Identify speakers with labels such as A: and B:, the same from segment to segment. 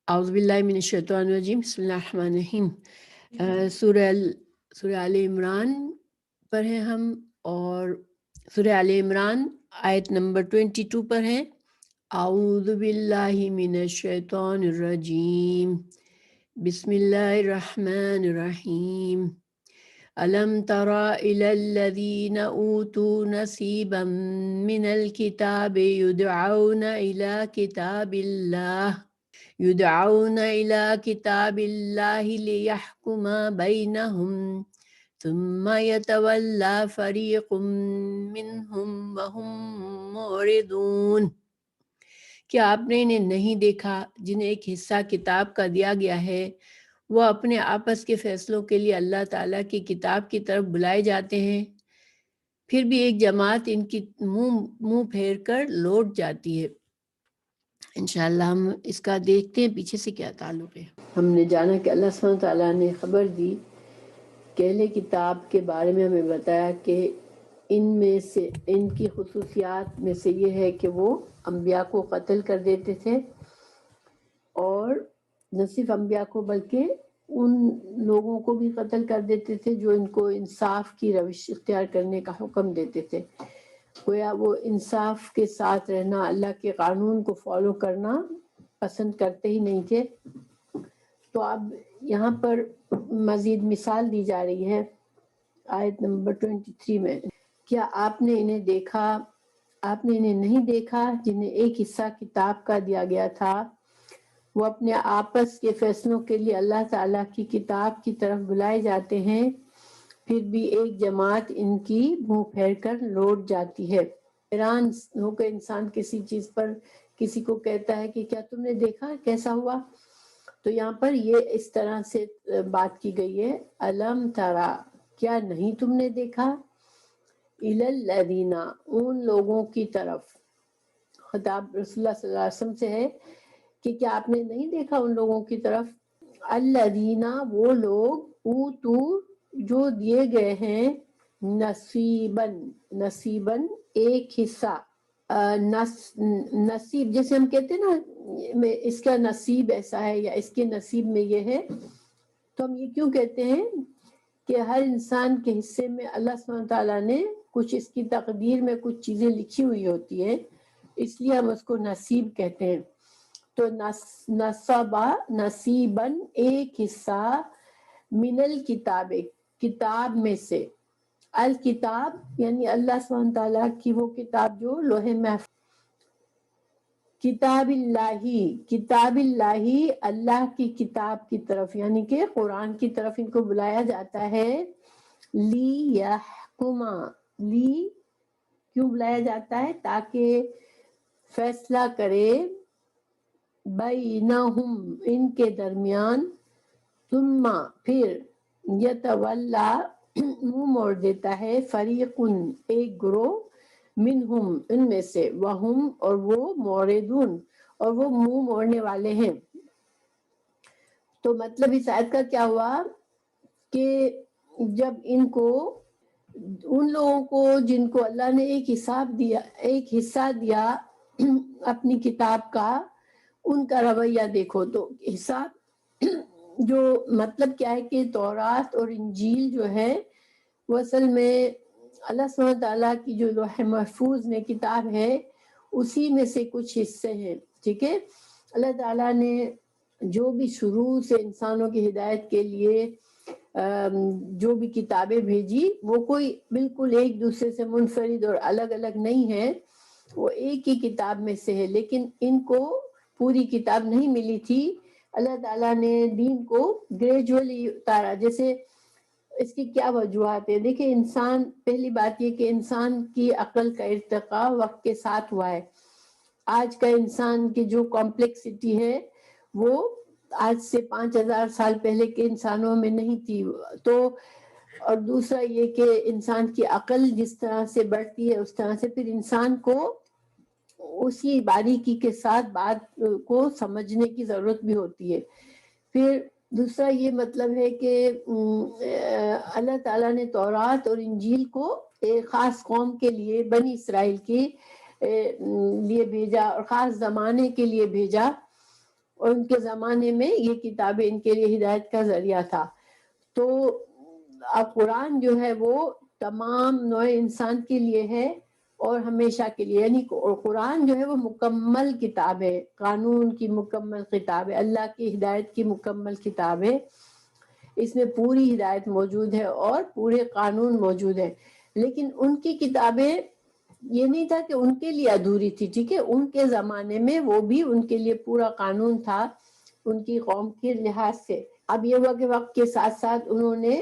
A: اعوذ باللہ من الشیطان الرجیم، بسم اللہ الرحمن الرحیم۔ سورہ آل عمران پر ہیں ہم، اور سورہ آل عمران آیت نمبر 22 پر ہے۔ اعوذ باللہ من الشیطان الرجیم، بسم اللہ الرحمن الرحیم۔ ألم تر إلى الذين أوتوا نصيبا من الكتاب يدعون إلى كتاب الله ليحكم بينهم ثم يتولى فريق منهم وهم معرضون۔ کیا آپ نے انہیں نہیں دیکھا جنہیں ایک حصہ کتاب کا دیا گیا ہے؟ وہ اپنے آپس کے فیصلوں کے لیے اللہ تعالیٰ کی کتاب کی طرف بلائے جاتے ہیں، پھر بھی ایک جماعت ان کی منہ پھیر کر لوٹ جاتی ہے۔ انشاءاللہ ہم اس کا دیکھتے ہیں پیچھے سے کیا تعلق ہے۔ ہم نے جانا کہ اللہ سبحانہ تعالیٰ نے خبر دی کہ اہل کتاب کے بارے میں ہمیں بتایا کہ ان میں سے ان کی خصوصیات میں سے یہ ہے کہ وہ انبیاء کو قتل کر دیتے تھے، اور نہ صرف انبیاء کو بلکہ ان لوگوں کو بھی قتل کر دیتے تھے جو ان کو انصاف کی روش اختیار کرنے کا حکم دیتے تھے۔ گویا وہ انصاف کے ساتھ رہنا، اللہ کے قانون کو فالو کرنا پسند کرتے ہی نہیں تھے۔ تو اب یہاں پر مزید مثال دی جا رہی ہے آیت نمبر 23 میں۔ کیا آپ نے انہیں نہیں دیکھا جنہیں ایک حصہ کتاب کا دیا گیا تھا؟ وہ اپنے آپس کے فیصلوں کے لیے اللہ تعالیٰ کی کتاب کی طرف بلائے جاتے ہیں، پھر بھی ایک جماعت ان کی منہ پھیر کر لوٹ جاتی ہے۔ حیران ہو کر انسان کسی چیز پر کسی کو کہتا ہے کہ کیا تم نے دیکھا کیسا ہوا؟ تو یہاں پر یہ اس طرح سے بات کی گئی ہے، الم ترا، کیا نہیں تم نے دیکھا، الی الذین، ان لوگوں کی طرف، خطاب رسول اللہ صلی اللہ علیہ وسلم سے ہے کہ کیا آپ نے نہیں دیکھا ان لوگوں کی طرف، الذین، وہ لوگ، اوتو، جو دیے گئے ہیں، نصیباً ایک حصہ، نصیب جیسے ہم کہتے ہیں نا اس کا نصیب ایسا ہے یا اس کے نصیب میں یہ ہے، تو ہم یہ کیوں کہتے ہیں کہ ہر انسان کے حصے میں اللہ سبحانہ تعالیٰ نے کچھ اس کی تقدیر میں کچھ چیزیں لکھی ہوئی ہوتی ہیں، اس لیے ہم اس کو نصیب کہتے ہیں۔ تو نصیباً ایک حصہ، من الکتاب، کتاب میں سے، الکتاب یعنی اللہ سبحانہ تعالیٰ کی وہ کتاب جو لوح محفوظ، کتاب اللہ، اللہ کی کتاب کی طرف، یعنی کہ قرآن کی طرف ان کو بلایا جاتا ہے۔ لی کیوں بلایا جاتا ہے؟ تاکہ فیصلہ کرے، بینہم، ان کے درمیان، ثم، پھر، یتولا، منہ موڑ دیتا ہے، فریقن، ایک گروہ، منہم، ان میں سے، وہم، اور وہ، معرضون، اور وہ منہ موڑنے والے ہیں۔ تو مطلب اس آیت کا کیا ہوا کہ جب ان لوگوں کو جن کو اللہ نے ایک حصہ دیا اپنی کتاب کا، ان کا رویہ دیکھو تو حصہ جو مطلب کیا ہے کہ تورات اور انجیل جو ہے وہ اصل میں اللہ سبحانہ تعالیٰ کی جو لوح محفوظ میں کتاب ہے اسی میں سے کچھ حصے ہیں، ٹھیک ہے۔ اللہ تعالیٰ نے جو بھی شروع سے انسانوں کی ہدایت کے لیے جو بھی کتابیں بھیجی، وہ کوئی بالکل ایک دوسرے سے منفرد اور الگ الگ نہیں ہے، وہ ایک ہی کتاب میں سے ہے، لیکن ان کو پوری کتاب نہیں ملی تھی۔ اللہ تعالیٰ نے دین کو گریجولی اتارا۔ جیسے اس کی کیا وجوہات ہے؟ دیکھیں، انسان، پہلی بات یہ کہ انسان کی عقل کا ارتقاء وقت کے ساتھ ہوا ہے۔ آج کا انسان کی جو کمپلیکسٹی ہے وہ آج سے 5000 سال پہلے کے انسانوں میں نہیں تھی۔ تو اور دوسرا یہ کہ انسان کی عقل جس طرح سے بڑھتی ہے اس طرح سے پھر انسان کو اسی باریکی کے ساتھ بات کو سمجھنے کی ضرورت بھی ہوتی ہے۔ پھر دوسرا یہ مطلب ہے کہ اللہ تعالیٰ نے تورات اور انجیل کو ایک خاص قوم کے لیے، بنی اسرائیل کے لیے بھیجا اور خاص زمانے کے لیے بھیجا، اور ان کے زمانے میں یہ کتابیں ان کے لیے ہدایت کا ذریعہ تھا. تو اب قرآن جو ہے وہ تمام نوع انسان کے لیے ہے اور ہمیشہ کے لیے، یعنی قرآن جو ہے وہ مکمل کتاب ہے، قانون کی مکمل کتاب ہے، اللہ کی ہدایت کی مکمل کتاب ہے. اس میں پوری ہدایت موجود ہے اور پورے قانون موجود ہے. لیکن ان کی کتابیں یہ نہیں تھا کہ ان کے لیے ادھوری تھی، ٹھیک ہے، ان کے زمانے میں وہ بھی ان کے لیے پورا قانون تھا ان کی قوم کے لحاظ سے. اب یہ ہوا کہ وقت کے ساتھ ساتھ انہوں نے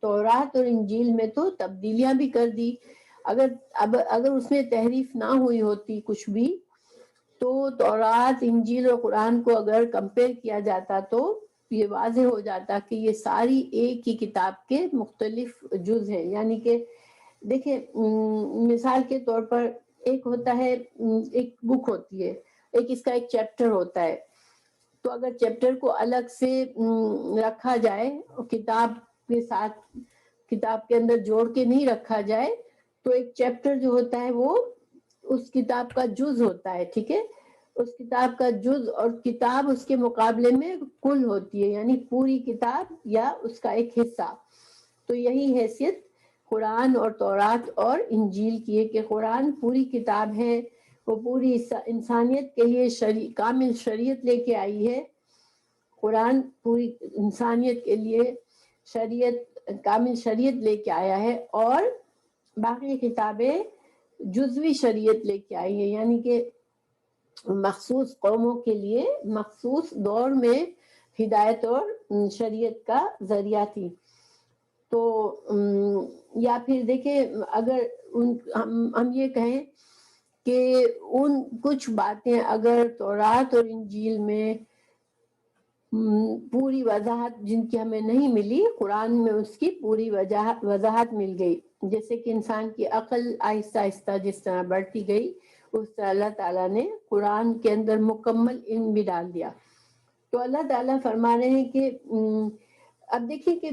A: تورات اور انجیل میں تو تبدیلیاں بھی کر دی. اگر اس میں تحریف نہ ہوئی ہوتی کچھ بھی، تو تورات، انجیل اور قرآن کو اگر کمپیئر کیا جاتا تو یہ واضح ہو جاتا کہ یہ ساری ایک ہی کتاب کے مختلف جز ہیں. یعنی کہ دیکھیں، مثال کے طور پر ایک ہوتا ہے، ایک بک ہوتی ہے، ایک اس کا ایک چیپٹر ہوتا ہے. تو اگر چیپٹر کو الگ سے رکھا جائے، کتاب کے ساتھ، کتاب کے اندر جوڑ کے نہیں رکھا جائے، تو ایک چیپٹر جو ہوتا ہے وہ اس کتاب کا جز ہوتا ہے، ٹھیک ہے، اس کتاب کا جز، اور کتاب اس کے مقابلے میں کل ہوتی ہے، یعنی پوری کتاب یا اس کا ایک حصہ. تو یہی حیثیت قرآن اور تورات اور انجیل کی ہے کہ قرآن پوری کتاب ہے، وہ پوری انسانیت کے لیے کامل شریعت لے کے آئی ہے. قرآن پوری انسانیت کے لیے کامل شریعت لے کے آیا ہے، اور باقی کتابیں جزوی شریعت لے کے آئی ہے، یعنی کہ مخصوص قوموں کے لیے مخصوص دور میں ہدایت اور شریعت کا ذریعہ تھی. تو یا پھر دیکھیں، اگر ہم یہ کہیں کہ ان کچھ باتیں اگر تورات اور انجیل میں پوری وضاحت جن کی ہمیں نہیں ملی، قرآن میں اس کی پوری وضاحت مل گئی. جیسے کہ انسان کی عقل آہستہ آہستہ جس طرح بڑھتی گئی، اس طرح اللہ تعالیٰ نے قرآن کے اندر مکمل علم بھی ڈال دیا. تو اللہ تعالیٰ فرما رہے ہیں کہ اب دیکھیں کہ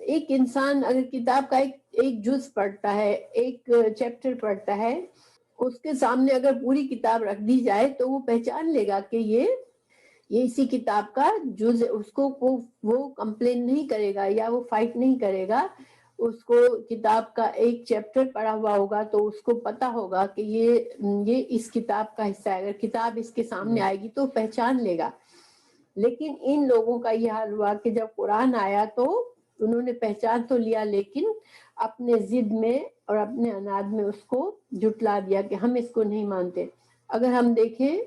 A: ایک انسان اگر کتاب کا ایک جز پڑھتا ہے، ایک چیپٹر پڑھتا ہے، اس کے سامنے اگر پوری کتاب رکھ دی جائے تو وہ پہچان لے گا کہ یہ اسی کتاب کا جز ہے. اس کو وہ کمپلین نہیں کرے گا یا وہ فائٹ نہیں کرے گا. اس کو کتاب کا ایک چیپٹر پڑھا ہوا ہوگا تو اس کو پتا ہوگا کہ یہ اس کتاب کا حصہ ہے. اگر کتاب اس کے سامنے آئے گی تو پہچان لے گا. لیکن ان لوگوں کا یہ حال ہوا کہ جب قرآن آیا تو انہوں نے پہچان تو لیا، لیکن اپنے ضد میں اور اپنے عناد میں اس کو جھٹلا دیا کہ ہم اس کو نہیں مانتے. اگر ہم دیکھیں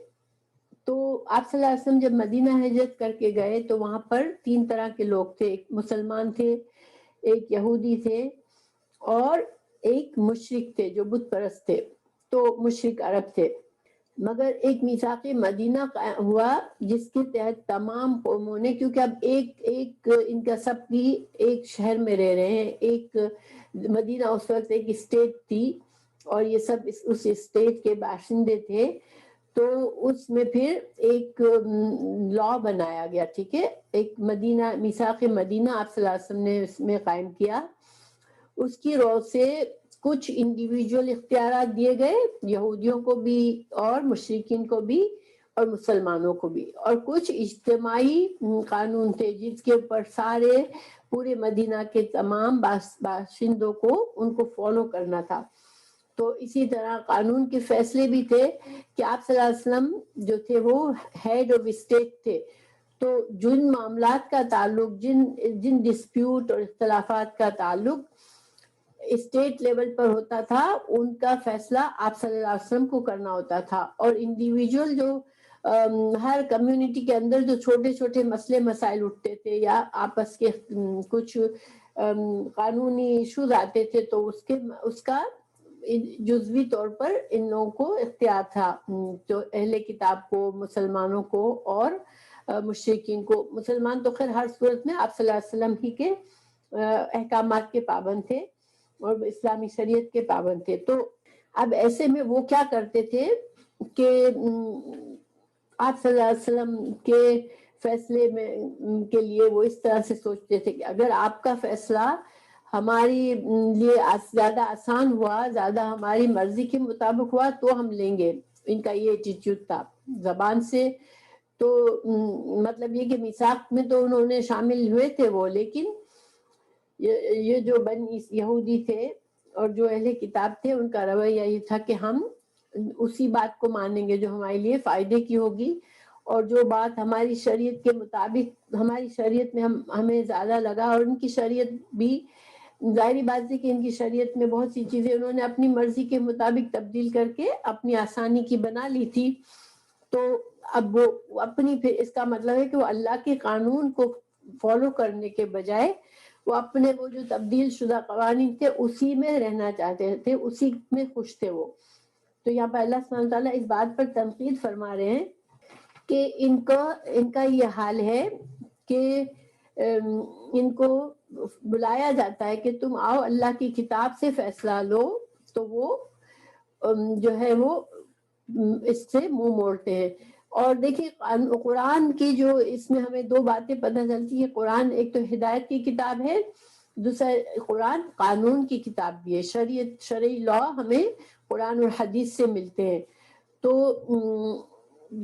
A: تو آپ صلی اللہ علیہ وسلم جب مدینہ ہجرت کر کے گئے تو وہاں پر 3 طرح کے لوگ تھے. ایک مسلمان تھے، ایک یہودی تھے، اور ایک مشرک تھے جو بت پرست تھے. تو مشرک عرب تھے. مگر ایک میثاق مدینہ ہوا جس کے تحت تمام قوموں نے، کیونکہ اب ایک ان کا سب بھی ایک شہر میں رہ رہے ہیں. ایک مدینہ اس وقت ایک اسٹیٹ تھی اور یہ سب اس اسٹیٹ کے باشندے تھے. تو اس میں پھر ایک لا بنایا گیا، ٹھیک ہے، ایک مدینہ، میثاق مدینہ آپ صلی اللہ علیہ وسلم نے اس میں قائم کیا. اس کی رو سے کچھ انڈیویجول اختیارات دیے گئے یہودیوں کو بھی اور مشرکین کو بھی اور مسلمانوں کو بھی، اور کچھ اجتماعی قانون تھے جس کے اوپر سارے پورے مدینہ کے تمام باشندوں کو ان کو فالو کرنا تھا. تو اسی طرح قانون کے فیصلے بھی تھے کہ آپ صلی اللہ علیہ وسلم جو تھے وہ ہیڈ آف اسٹیٹ تھے. تو جن معاملات کا تعلق، جن ڈسپیوٹ اور اختلافات کا تعلق اسٹیٹ لیول پر ہوتا تھا، ان کا فیصلہ آپ صلی اللہ علیہ وسلم کو کرنا ہوتا تھا. اور انڈیویجول جو ہر کمیونٹی کے اندر جو چھوٹے چھوٹے مسئلے مسائل اٹھتے تھے یا آپس کے کچھ قانونی ایشوز آتے تھے تو اس کا جزوی طور پر ان لوگوں کو اختیار تھا، جو اہل کتاب کو، مسلمانوں کو اور مشرکین کو. مسلمان تو خیر ہر صورت میں آپ صلی اللہ علیہ وسلم ہی کے احکامات کے پابند تھے اور اسلامی شریعت کے پابند تھے. تو اب ایسے میں وہ کیا کرتے تھے کہ آپ صلی اللہ علیہ وسلم کے فیصلے میں کے لیے وہ اس طرح سے سوچتے تھے کہ اگر آپ کا فیصلہ ہماری لیے زیادہ آسان ہوا، زیادہ ہماری مرضی کے مطابق ہوا تو ہم لیں گے. ان کا یہ ایٹیٹیوڈ تھا زبان سے. تو مطلب یہ کہ میثاق میں تو انہوں نے شامل ہوئے تھے وہ، لیکن یہ جو بنی یہودی تھے اور جو اہل کتاب تھے ان کا رویہ یہ تھا کہ ہم اسی بات کو مانیں گے جو ہمارے لیے فائدے کی ہوگی، اور جو بات ہماری شریعت کے مطابق ہماری شریعت میں ہمیں زیادہ لگا، اور ان کی شریعت بھی ظاہری بات ہے کہ ان کی شریعت میں بہت سی چیزیں انہوں نے اپنی مرضی کے مطابق تبدیل کر کے اپنی آسانی کی بنا لی تھی، تو اب وہ اپنی، پھر اس کا مطلب ہے کہ وہ اللہ کے قانون کو فالو کرنے کے بجائے وہ اپنے وہ جو تبدیل شدہ قوانین تھے اسی میں رہنا چاہتے تھے، اسی میں خوش تھے وہ۔ تو یہاں پر اللہ سبحانہ تعالیٰ اس بات پر تنقید فرما رہے ہیں کہ ان کا یہ حال ہے کہ ان کو بلایا جاتا ہے کہ تم آؤ اللہ کی کتاب سے فیصلہ لو، تو وہ جو ہے وہ اس سے منہ موڑتے ہیں۔ اور دیکھیے قرآن کی جو اس میں ہمیں دو باتیں پتہ چلتی ہے، قرآن ایک تو ہدایت کی کتاب ہے، دوسرا قرآن قانون کی کتاب بھی ہے، شرعی لا ہمیں قرآن اور حدیث سے ملتے ہیں۔ تو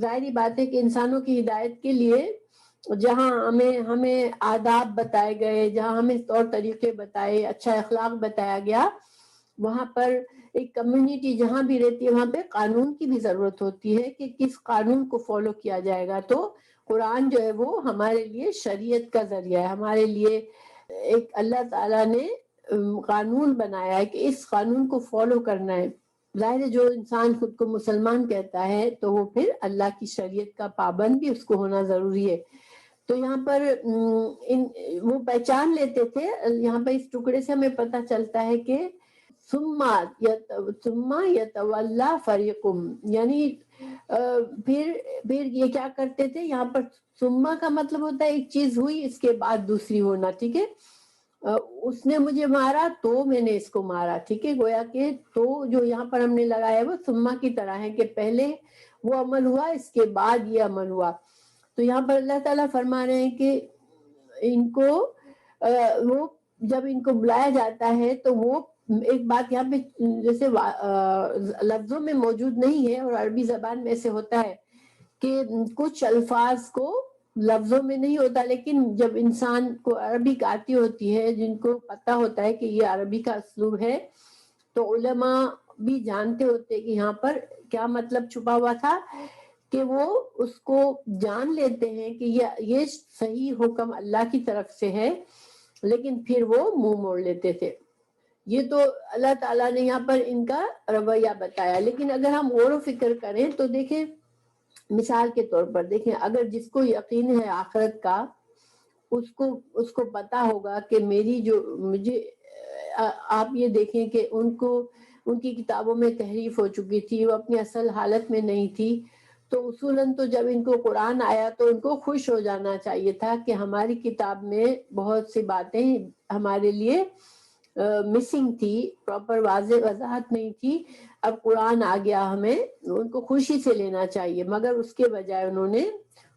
A: ظاہری بات ہے کہ انسانوں کی ہدایت کے لیے جہاں ہمیں آداب بتائے گئے، جہاں ہمیں طور طریقے بتائے، اچھا اخلاق بتایا گیا، وہاں پر ایک کمیونٹی جہاں بھی رہتی ہے وہاں پہ قانون کی بھی ضرورت ہوتی ہے کہ کس قانون کو فالو کیا جائے گا۔ تو قرآن جو ہے وہ ہمارے لیے شریعت کا ذریعہ ہے، ہمارے لیے ایک اللہ تعالیٰ نے قانون بنایا ہے کہ اس قانون کو فالو کرنا ہے۔ ظاہر ہے جو انسان خود کو مسلمان کہتا ہے تو وہ پھر اللہ کی شریعت کا پابند بھی اس کو ہونا ضروری ہے۔ تو یہاں پر وہ پہچان لیتے تھے، یہاں پر اس ٹکڑے سے ہمیں پتہ چلتا ہے کہ ثم یتولا فریقم، یعنی پھر یہ کیا کرتے تھے، یہاں پر ثم کا مطلب ہوتا ہے ایک چیز ہوئی اس کے بعد دوسری ہونا، ٹھیک ہے۔ اس نے مجھے مارا تو میں نے اس کو مارا، ٹھیک ہے، گویا کہ تو جو یہاں پر ہم نے لگایا وہ ثم کی طرح ہے کہ پہلے وہ عمل ہوا اس کے بعد یہ عمل ہوا۔ تو یہاں پر اللہ تعالیٰ فرما رہے ہیں کہ ان کو وہ جب ان کو بلایا جاتا ہے تو وہ ایک بات یہاں پہ جیسے لفظوں میں موجود نہیں ہے، اور عربی زبان میں ایسے ہوتا ہے کہ کچھ الفاظ کو لفظوں میں نہیں ہوتا، لیکن جب انسان کو عربی آتی ہوتی ہے، جن کو پتہ ہوتا ہے کہ یہ عربی کا اسلوب ہے، تو علماء بھی جانتے ہوتے کہ یہاں پر کیا مطلب چھپا ہوا تھا، کہ وہ اس کو جان لیتے ہیں کہ یہ صحیح حکم اللہ کی طرف سے ہے، لیکن پھر وہ منہ موڑ لیتے تھے۔ یہ تو اللہ تعالیٰ نے یہاں پر ان کا رویہ بتایا، لیکن اگر ہم غور و فکر کریں تو دیکھیں، مثال کے طور پر دیکھیں، اگر جس کو یقین ہے آخرت کا، اس کو پتا ہوگا کہ مجھے آپ یہ دیکھیں کہ ان کی کتابوں میں تحریف ہو چکی تھی، وہ اپنی اصل حالت میں نہیں تھی، تو اصولاً تو جب ان کو قرآن آیا تو ان کو خوش ہو جانا چاہیے تھا کہ ہماری کتاب میں بہت سی باتیں ہمارے لیے مسنگ تھی، پراپر واضح وضاحت نہیں تھی، اب قرآن آ گیا، ہمیں ان کو خوشی سے لینا چاہیے، مگر اس کے بجائے انہوں نے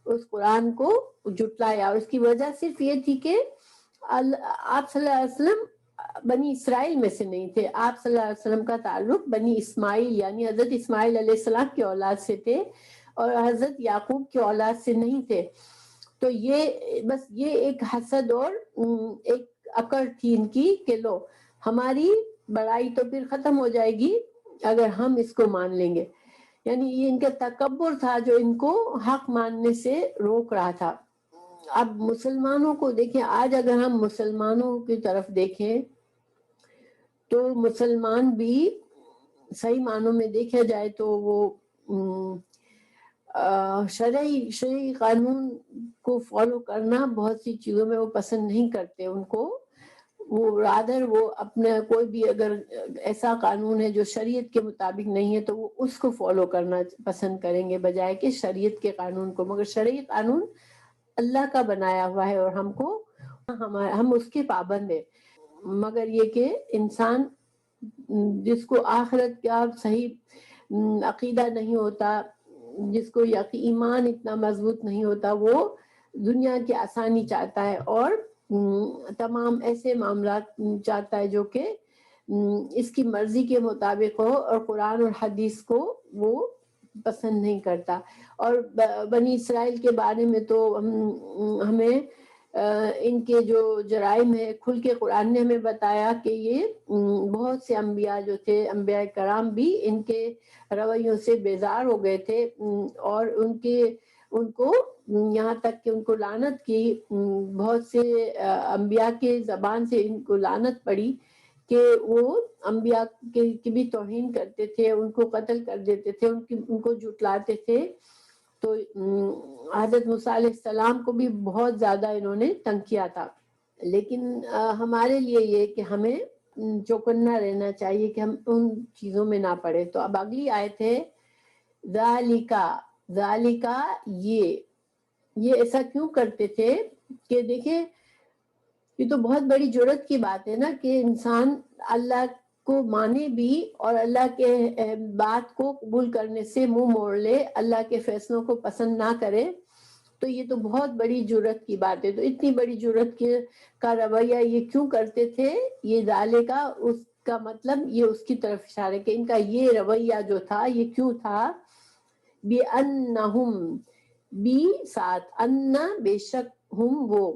A: اس قرآن کو جھٹلایا، اور اس کی وجہ صرف یہ تھی کہ آپ صلی اللہ علیہ وسلم بنی اسرائیل میں سے نہیں تھے، آپ صلی اللہ علیہ وسلم کا تعلق بنی اسماعیل یعنی حضرت اسماعیل علیہ السلام کی اولاد سے تھے، اور حضرت یعقوب کی اولاد سے نہیں تھے۔ تو یہ ایک حسد اور ایک اکڑ تھی ان کی کہ لو ہماری بڑائی تو پھر ختم ہو جائے گی اگر ہم اس کو مان لیں گے، یعنی یہ ان کا تکبر تھا جو ان کو حق ماننے سے روک رہا تھا۔ اب مسلمانوں کو دیکھیں، آج اگر ہم مسلمانوں کی طرف دیکھیں تو مسلمان بھی صحیح معنوں میں دیکھا جائے تو وہ شرعی قانون کو فالو کرنا بہت سی چیزوں میں وہ پسند نہیں کرتے، ان کو وہ اپنا کوئی بھی اگر ایسا قانون ہے جو شریعت کے مطابق نہیں ہے تو وہ اس کو فالو کرنا پسند کریں گے بجائے کہ شریعت کے قانون کو، مگر شرعی قانون اللہ کا بنایا ہوا ہے اور ہم اس کے پابند ہیں۔ مگر یہ کہ انسان جس کو آخرت کا صحیح عقیدہ نہیں ہوتا، جس کو ایمان اتنا مضبوط نہیں ہوتا، وہ دنیا کی آسانی چاہتا ہے اور تمام ایسے معاملات چاہتا ہے جو کہ اس کی مرضی کے مطابق ہو، اور قرآن اور حدیث کو وہ پسند نہیں کرتا. اور بنی اسرائیل کے بارے میں تو ہمیں ان کے جو جرائم ہے کھل کے قرآن نے ہمیں بتایا کہ یہ بہت سے انبیاء جو تھے، انبیاء کرام بھی ان کے رویوں سے بیزار ہو گئے تھے، اور ان کو یہاں تک کہ ان کو لعنت کی، بہت سے انبیاء کے زبان سے ان کو لعنت پڑی کہ وہ انبیاء کی بھی توہین کرتے تھے، ان کو قتل کر دیتے تھے، ان کو جھٹلاتے تھے. تو حضرت موسیٰ علیہ السلام کو بھی بہت زیادہ انہوں نے تنگ کیا تھا. لیکن ہمارے لیے یہ کہ ہمیں چوکنا رہنا چاہیے کہ ہم ان چیزوں میں نہ پڑے. تو اب اگلی آیت ہے ذالکا یہ ایسا کیوں کرتے تھے کہ دیکھیں یہ تو بہت بڑی جرات کی بات ہے نا کہ انسان اللہ کو مانے بھی اور اللہ کے بات کو قبول کرنے سے منہ موڑ لے، اللہ کے فیصلوں کو پسند نہ کرے. تو یہ تو بہت بڑی جرات کی بات ہے. تو اتنی بڑی جرات کا رویہ یہ کیوں کرتے تھے؟ یہ ذالکا اس کا مطلب یہ اس کی طرف اشارہ کہ ان کا یہ رویہ جو تھا یہ کیوں تھا. بِأَنَّهُمْ بی ساتھ ان بے شک ہم وہ،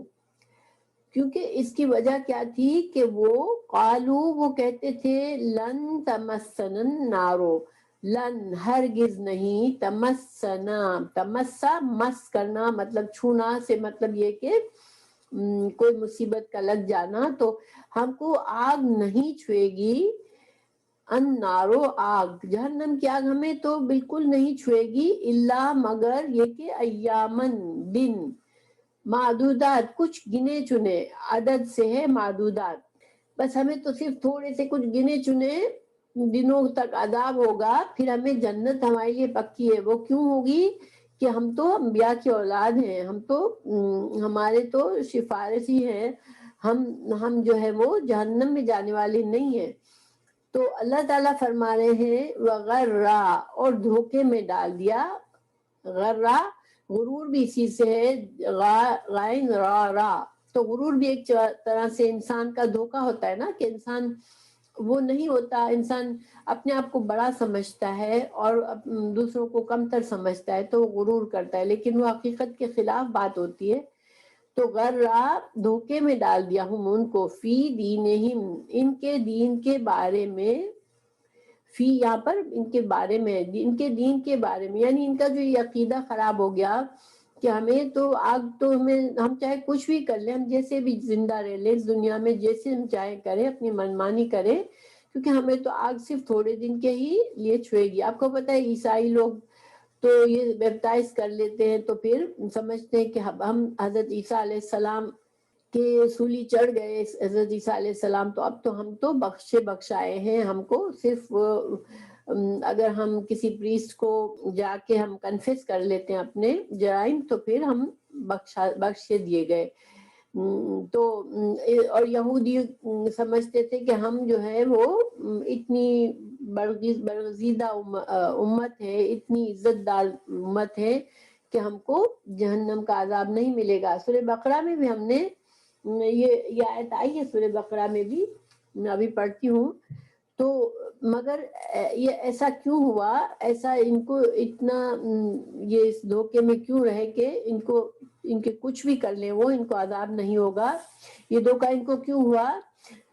A: کیونکہ اس کی وجہ کیا تھی کہ وہ قالو وہ کہتے تھے لن تمسنا النار، لن ہرگز نہیں، تمسا مس کرنا مطلب چھونا سے مطلب یہ کہ کوئی مصیبت کا لگ جانا، تو ہم کو آگ نہیں چھوئے گی. النارو آگ، جہنم کی آگ ہمیں تو بالکل نہیں چھوئے گی، الا مگر یہ کہ ایامن دن، معدودات کچھ گنے چنے، عدد سے ہے معدودات، بس ہمیں تو صرف تھوڑے سے کچھ گنے چنے دنوں تک عذاب ہوگا، پھر ہمیں جنت ہمارے لیے پکی ہے. وہ کیوں ہوگی؟ کہ ہم تو انبیاء کی اولاد ہیں، ہم تو ہمارے تو سفارشی ہیں، ہم جو ہے وہ جہنم میں جانے والے نہیں ہیں. تو اللہ تعالیٰ فرما رہے ہیں وغرا، اور دھوکے میں ڈال دیا. غرا غرور بھی اسی سے ہے، غائن را، تو غرور بھی ایک طرح سے انسان کا دھوکا ہوتا ہے نا، کہ انسان وہ نہیں ہوتا، انسان اپنے آپ کو بڑا سمجھتا ہے اور دوسروں کو کمتر سمجھتا ہے تو وہ غرور کرتا ہے، لیکن وہ حقیقت کے خلاف بات ہوتی ہے. تو غرا دھوکے میں ڈال دیا ہم ان کو، فی دینہم ان کے دین کے بارے میں، فی یہاں پر ان کے بارے میں، ان کے دین کے بارے میں، یعنی ان کا جو یہ عقیدہ خراب ہو گیا کہ ہمیں تو آگ تو ہم چاہے کچھ بھی کر لیں، ہم جیسے بھی زندہ رہ لیں اس دنیا میں، جیسے ہم چاہے کریں، اپنی منمانی کریں، کیونکہ ہمیں تو آگ صرف تھوڑے دن کے ہی لیے چھوئے گی. آپ کو پتہ ہے عیسائی لوگ تو یہ بیپٹائز کر لیتے ہیں تو پھر سمجھتے ہیں کہ ہم حضرت عیسیٰ علیہ السلام کہ سولی چڑھ گئے حضرت عیسیٰ علیہ السلام، تو اب تو ہم تو بخشائے ہیں، ہم کو صرف اگر ہم کسی پریسٹ کو جا کے ہم کنفیس کر لیتے ہیں اپنے جرائم تو پھر ہم بخشے دیے گئے. تو اور یہودی سمجھتے تھے کہ ہم جو ہے وہ اتنی برگزیدہ امت ہے، اتنی عزت دار امت ہے کہ ہم کو جہنم کا عذاب نہیں ملے گا. سورہ بقرہ میں بھی ہم نے یہ آیت آئی ہے، سورہ بقرہ میں بھی میں ابھی پڑھتی ہوں. تو مگر یہ ایسا کیوں ہوا، ایسا ان کو اتنا یہ اس دھوکے میں کیوں رہے کہ ان کے کچھ بھی کر لیں وہ ان کو عذاب نہیں ہوگا. یہ دھوکہ ان کو کیوں ہوا؟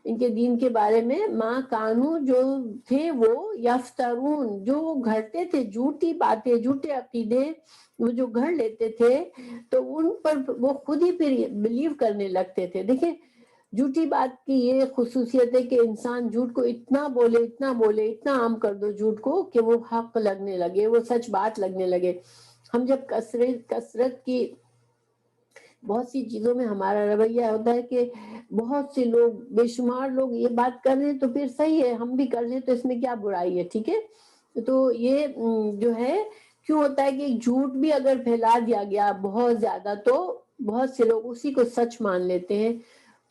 A: ان کے دین کے بارے میں ماں کانو جو تھے وہ یفترون جو گھڑتے تھے، جھوٹی باتیں، جھوٹے عقیدے وہ جو گھڑ لیتے تھے تو ان پر وہ خود ہی پھر بلیو کرنے لگتے تھے. دیکھیں جھوٹی بات کی یہ خصوصیت ہے کہ انسان جھوٹ کو اتنا بولے اتنا عام کر دو جھوٹ کو کہ وہ حق لگنے لگے، وہ سچ بات لگنے لگے. ہم جب کثرت کی بہت سی چیزوں میں ہمارا رویہ ہوتا ہے کہ بہت سے لوگ، بے شمار لوگ یہ بات کر رہے ہیں تو پھر صحیح ہے، ہم بھی کر لیں تو اس میں کیا برائی ہے، ٹھیک ہے. تو یہ جو ہے کیوں ہوتا ہے کہ جھوٹ بھی اگر پھیلا دیا گیا بہت زیادہ تو بہت سے لوگ اسی کو سچ مان لیتے ہیں.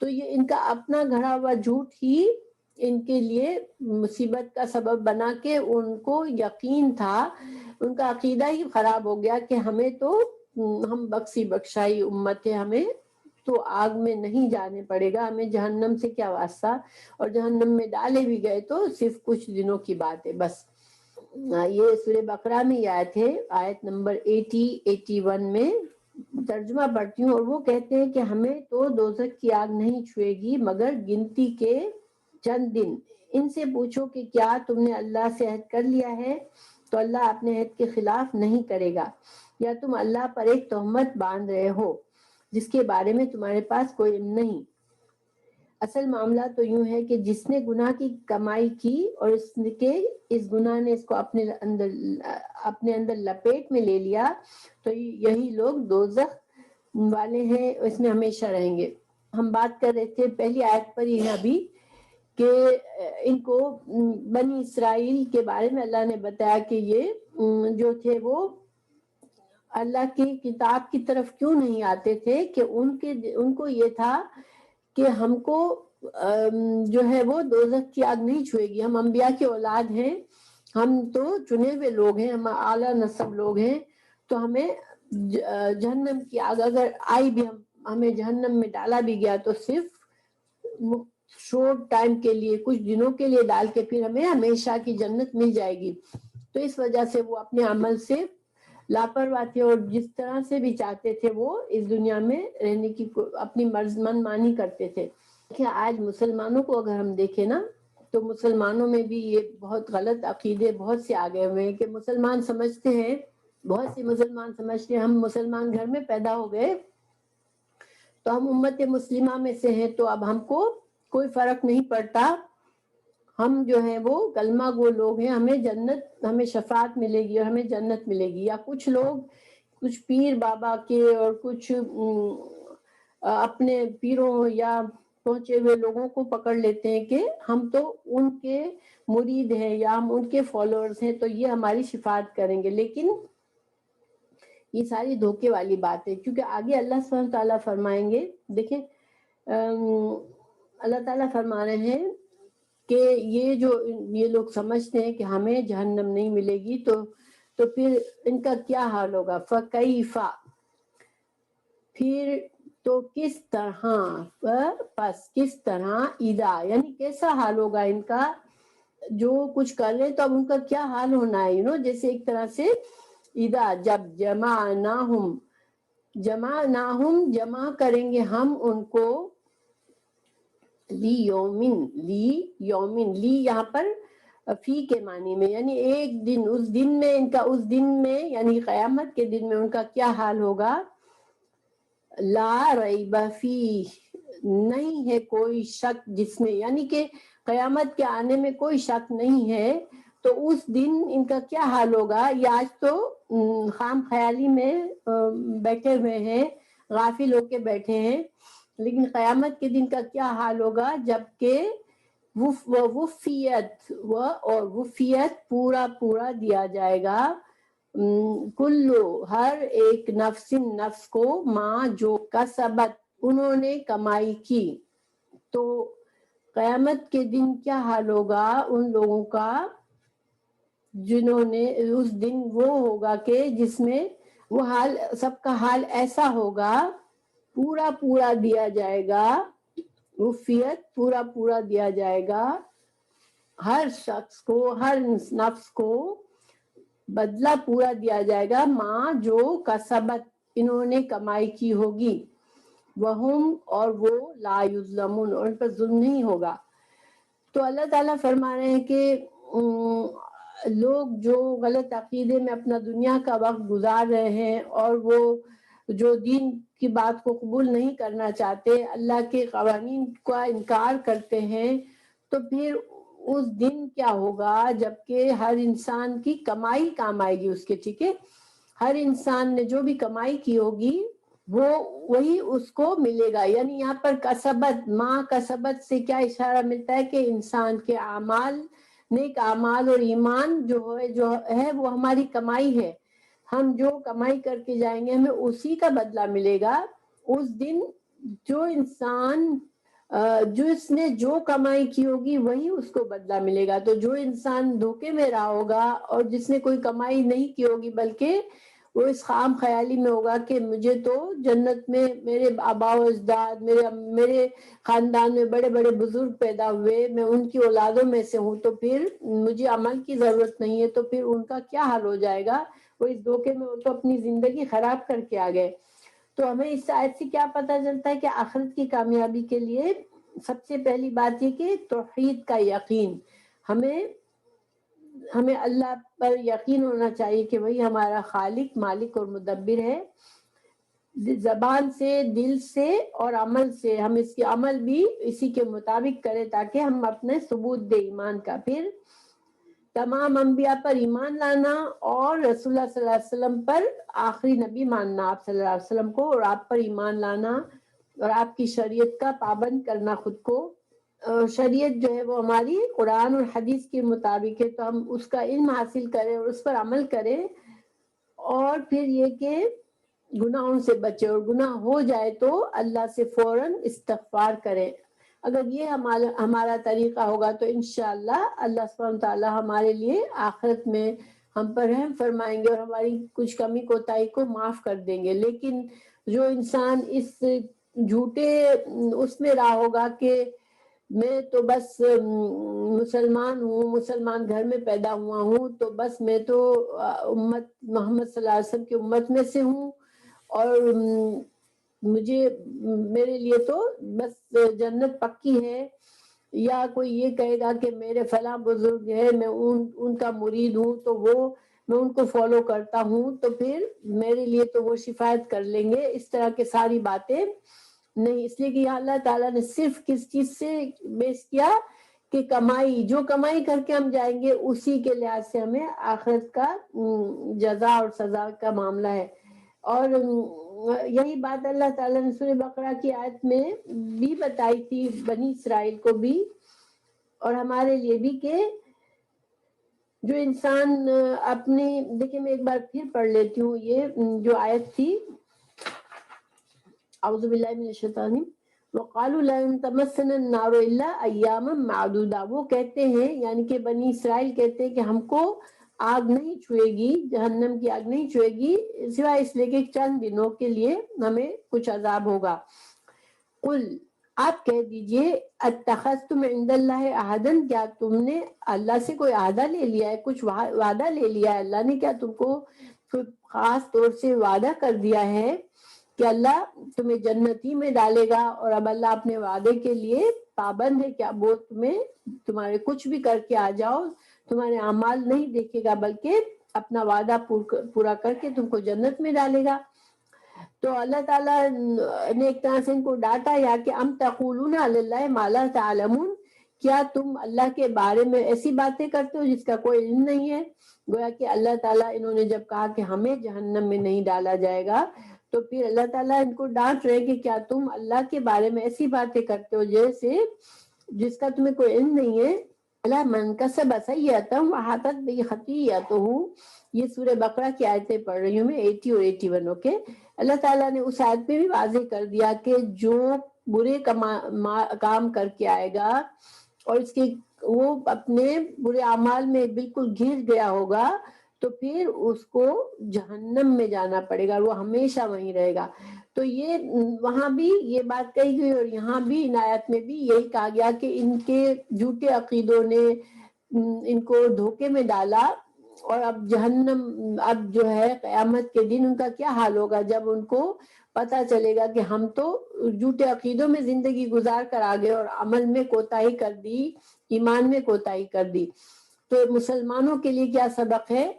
A: تو یہ ان کا اپنا گھڑا ہوا جھوٹ ہی ان کے لیے مصیبت کا سبب بنا کہ ان کو یقین تھا، ان کا عقیدہ ہی خراب ہو گیا کہ ہمیں تو ہم بخشائی امت ہے، ہمیں تو آگ میں نہیں جانے پڑے گا، ہمیں جہنم سے کیا واسطہ، اور جہنم میں ڈالے بھی گئے تو صرف کچھ دنوں کی بات ہے بس. یہ سورہ بقرہ میں یہ آیت ہے، آیت نمبر 80 81 میں ترجمہ پڑھتی ہوں، اور وہ کہتے ہیں کہ ہمیں تو دوزخ کی آگ نہیں چھوئے گی مگر گنتی کے چند دن۔ ان سے پوچھو کہ کیا تم نے اللہ سے عہد کر لیا ہے؟ تو اللہ اپنے عہد کے خلاف نہیں کرے گا، یا تم اللہ پر ایک تہمت باندھ رہے ہو جس کے بارے میں تمہارے پاس کوئی علم نہیں۔ اصل معاملہ تو یوں ہے کہ جس نے گناہ کی کمائی کی اور اس گناہ نے اس کو اپنے اندر لپیٹ میں لے لیا، تو یہی لوگ دوزخ والے ہیں، اس میں ہمیشہ رہیں گے۔ ہم بات کر رہے تھے پہلی آیت پر ہی ابھی کہ ان کو بنی اسرائیل کے بارے میں اللہ نے بتایا کہ یہ جو تھے وہ اللہ کی کتاب کی طرف کیوں نہیں آتے تھے، کہ ان کو یہ تھا کہ ہم کو جو ہے وہ دوزخ کی آگ نہیں چھوئے گی، ہم انبیاء کی اولاد ہیں، ہم تو چنے ہوئے لوگ ہیں، ہم اعلیٰ نسب لوگ ہیں، تو ہمیں جہنم کی آگ اگر آئی بھی، ہمیں جہنم میں ڈالا بھی گیا تو صرف شورٹ ٹائم کے لیے، کچھ دنوں کے لیے ڈال کے پھر ہمیں ہمیشہ کی جنت مل جائے گی۔ تو اس وجہ سے وہ اپنے عمل سے لاپرواہ تھے، اور جس طرح سے بھی چاہتے تھے وہ اس دنیا میں رہنے کی اپنی من مانی کرتے تھے۔ کہ آج مسلمانوں کو اگر ہم دیکھیں نا، تو مسلمانوں میں بھی یہ بہت غلط عقیدے بہت سے آگے ہوئے ہیں، کہ مسلمان سمجھتے ہیں، بہت سی مسلمان سمجھتے ہیں ہم مسلمان گھر میں پیدا ہو گئے تو ہم امت مسلمہ میں سے ہیں، تو اب ہم کو کوئی فرق نہیں پڑتا، ہم جو ہیں وہ کلمہ گو لوگ ہیں، ہمیں جنت، ہمیں شفاعت ملے گی اور ہمیں جنت ملے گی۔ یا کچھ لوگ، کچھ پیر بابا کے اور کچھ اپنے پیروں یا پہنچے ہوئے لوگوں کو پکڑ لیتے ہیں کہ ہم تو ان کے مرید ہیں یا ہم ان کے فالوورز ہیں، تو یہ ہماری شفاعت کریں گے۔ لیکن یہ ساری دھوکے والی بات ہے، کیونکہ آگے اللہ سبحانہ تعالیٰ فرمائیں گے، دیکھیں اللہ تعالیٰ فرما رہے ہیں کہ یہ لوگ سمجھتے ہیں کہ ہمیں جہنم نہیں ملے گی، تو پھر ان کا کیا حال ہوگا؟ فَكَيْفَ، پھر تو کس طرح، پس کس طرح، اذا یعنی کیسا حال ہوگا ان کا، جو کچھ کر رہے تو اب ان کا کیا حال ہونا ہے، جیسے ایک طرح سے اذا، جب جمع کریں گے ہم ان کو، لی یومن، لی یہاں پر فی کے معنی میں، یعنی ایک دن، اس دن میں ان کا، اس دن میں یعنی قیامت کے دن میں ان کا کیا حال ہوگا؟ لا ریب فیہ، نہیں ہے کوئی شک جس میں، یعنی کہ قیامت کے آنے میں کوئی شک نہیں ہے، تو اس دن ان کا کیا حال ہوگا؟ یہ آج تو خام خیالی میں بیٹھے ہوئے ہیں، غافل ہو کے بیٹھے ہیں، لیکن قیامت کے دن کا کیا حال ہوگا؟ جبکہ وفیت پورا دیا جائے گا، کلو ہر ایک نفس کو، ماں جو کسبت انہوں نے کمائی کی۔ تو قیامت کے دن کیا حال ہوگا ان لوگوں کا جنہوں نے، اس دن وہ ہوگا کہ جس میں وہ حال، سب کا حال ایسا ہوگا، پورا دیا جائے گا، وفیت پورا دیا جائے گا ہر شخص کو، ہر نفس کو بدلہ پورا دیا جائے گا، ماں جو کسبت انہوں نے کمائی کی ہوگی، وہم اور وہ لا یظلمون، اور ان پر ظلم نہیں ہوگا۔ تو اللہ تعالیٰ فرما رہے ہیں کہ لوگ جو غلط عقیدے میں اپنا دنیا کا وقت گزار رہے ہیں، اور وہ جو دین کی بات کو قبول نہیں کرنا چاہتے، اللہ کے قوانین کا انکار کرتے ہیں، تو پھر اس دن کیا ہوگا جبکہ ہر انسان کی کمائی کام آئے گی اس کے، ٹھیک ہے، ہر انسان نے جو بھی کمائی کی ہوگی وہی اس کو ملے گا۔ یعنی یہاں پر کسبت، ماں کسبت سے کیا اشارہ ملتا ہے کہ انسان کے اعمال، نیک اعمال اور ایمان جو ہے وہ ہماری کمائی ہے، ہم جو کمائی کر کے جائیں گے ہمیں اسی کا بدلہ ملے گا اس دن۔ جو انسان جس نے جو کمائی کی ہوگی وہی اس کو بدلہ ملے گا۔ تو جو انسان دھوکے میں رہا ہوگا اور جس نے کوئی کمائی نہیں کی ہوگی بلکہ وہ اس خام خیالی میں ہوگا کہ مجھے تو جنت میں میرے آبا و اجداد، میرے خاندان میں بڑے بڑے بزرگ پیدا ہوئے، میں ان کی اولادوں میں سے ہوں، تو پھر مجھے عمل کی ضرورت نہیں ہے، تو پھر ان کا کیا حال ہو جائے گا؟ وہ اس دھوکے میں وہ تو اپنی زندگی خراب کر کے آ گئے۔ تو ہمیں اس آیت سے کیا پتہ چلتا ہے کہ آخرت کی کامیابی کے لیے سب سے پہلی بات یہ کہ توحید کا یقین، ہمیں اللہ پر یقین ہونا چاہیے کہ وہی ہمارا خالق، مالک اور مدبر ہے، زبان سے، دل سے اور عمل سے ہم اس کی عمل بھی اسی کے مطابق کریں تاکہ ہم اپنے ثبوت دے ایمان کا۔ پھر تمام انبیاء پر ایمان لانا اور رسول اللہ صلی اللہ علیہ وسلم پر آخری نبی ماننا، آپ صلی اللہ علیہ وسلم کو، اور آپ پر ایمان لانا اور آپ کی شریعت کا پابند کرنا خود کو۔ شریعت جو ہے وہ ہماری قرآن اور حدیث کے مطابق ہے، تو ہم اس کا علم حاصل کریں اور اس پر عمل کریں، اور پھر یہ کہ گناہوں سے بچے، اور گناہ ہو جائے تو اللہ سے فوراً استغفار کریں۔ اگر یہ ہمارا طریقہ ہوگا تو انشاءاللہ اللہ سبحانہ تعالیٰ ہمارے لیے آخرت میں ہم پر رحم فرمائیں گے اور ہماری کچھ کمی کوتاہی کو معاف کر دیں گے۔ لیکن جو انسان اس جھوٹے اس میں رہا ہوگا کہ میں تو بس مسلمان ہوں، مسلمان گھر میں پیدا ہوا ہوں، تو بس میں تو امت محمد صلی اللہ علیہ وسلم کی امت میں سے ہوں، اور میرے لیے تو بس جنت پکی ہے، یا کوئی یہ کہے گا کہ میرے فلاں بزرگ ہے، میں ان کا مرید ہوں، تو میں ان کو فالو کرتا ہوں، تو پھر میرے لیے تو وہ شفاعت کر لیں گے۔ اس طرح کے ساری باتیں نہیں، اس لیے کہ یہاں اللہ تعالیٰ نے صرف کس چیز سے بیس کیا کہ کمائی، جو کمائی کر کے ہم جائیں گے اسی کے لحاظ سے ہمیں آخرت کا جزا اور سزا کا معاملہ ہے۔ اور یہی بات اللہ تعالیٰ نے سورہ بقرہ کی آیت میں بھی بتائی تھی بنی اسرائیل کو بھی اور ہمارے لیے بھی، کہ جو انسان اپنی، دیکھیں میں ایک بار پھر پڑھ لیتی ہوں یہ جو آیت تھی، اعوذ باللہ من الشیطان وقالوا لن تمسنا النار الا ایاما معدودہ، وہ کہتے ہیں یعنی کہ بنی اسرائیل کہتے ہیں کہ ہم کو آگ نہیں چھوئے گی، جہنم کی آگ نہیں چھوئے گی سوائے اس لیے کہ چند دنوں کے لیے ہمیں کچھ عذاب ہوگا۔ قل، آپ کہہ دیجئے، اتخذتم عند اللہ عہدا، کیا تم نے اللہ سے کوئی عہدہ لے لیا ہے، کچھ وعدہ لے لیا ہے، اللہ نے کیا تم کو کوئی خاص طور سے وعدہ کر دیا ہے کہ اللہ تمہیں جنتی میں ڈالے گا، اور اب اللہ اپنے وعدے کے لیے پابند ہے، کیا وہ تمہارے کچھ بھی کر کے آ جاؤ تمہارے اعمال نہیں دیکھے گا بلکہ اپنا وعدہ پورا کر کے تم کو جنت میں ڈالے گا۔ تو اللہ تعالیٰ نے ایک طرح سے ان کو ڈانٹا، یا کہ ام تقولون علی اللہ ما لا تعلمون، کیا تم اللہ کے بارے میں ایسی باتیں کرتے ہو جس کا کوئی علم نہیں ہے؟ گویا کہ اللہ تعالیٰ انہوں نے جب کہا کہ ہمیں جہنم میں نہیں ڈالا جائے گا، تو پھر اللہ تعالیٰ ان کو ڈانٹ رہے کہ کیا تم اللہ کے بارے میں ایسی باتیں کرتے ہو جیسے جس کا تمہیں کوئی علم نہیں ہے۔ اللہ من کسب سیئۃ وحاطت بہ خطیئتہ، یہ سورہ بقرہ کی آیتیں پڑھ رہی ہوں میں 80 اور 81، اوکے۔ اللہ تعالیٰ نے اس آیت میں بھی واضح کر دیا کہ جو برے کام کر کے آئے گا اور اس کے وہ اپنے برے اعمال میں بالکل گھر گیا ہوگا، تو پھر اس کو جہنم میں جانا پڑے گا، وہ ہمیشہ وہیں رہے گا۔ تو یہ وہاں بھی یہ بات کہی گئی اور یہاں بھی ان آیت میں بھی یہی کہا گیا کہ ان کے جھوٹے عقیدوں نے ان کو دھوکے میں ڈالا، اور اب جہنم، اب جو ہے قیامت کے دن ان کا کیا حال ہوگا جب ان کو پتہ چلے گا کہ ہم تو جھوٹے عقیدوں میں زندگی گزار کر آگے اور عمل میں کوتاہی کر دی، ایمان میں کوتاہی کر دی۔ تو مسلمانوں کے لیے کیا سبق ہے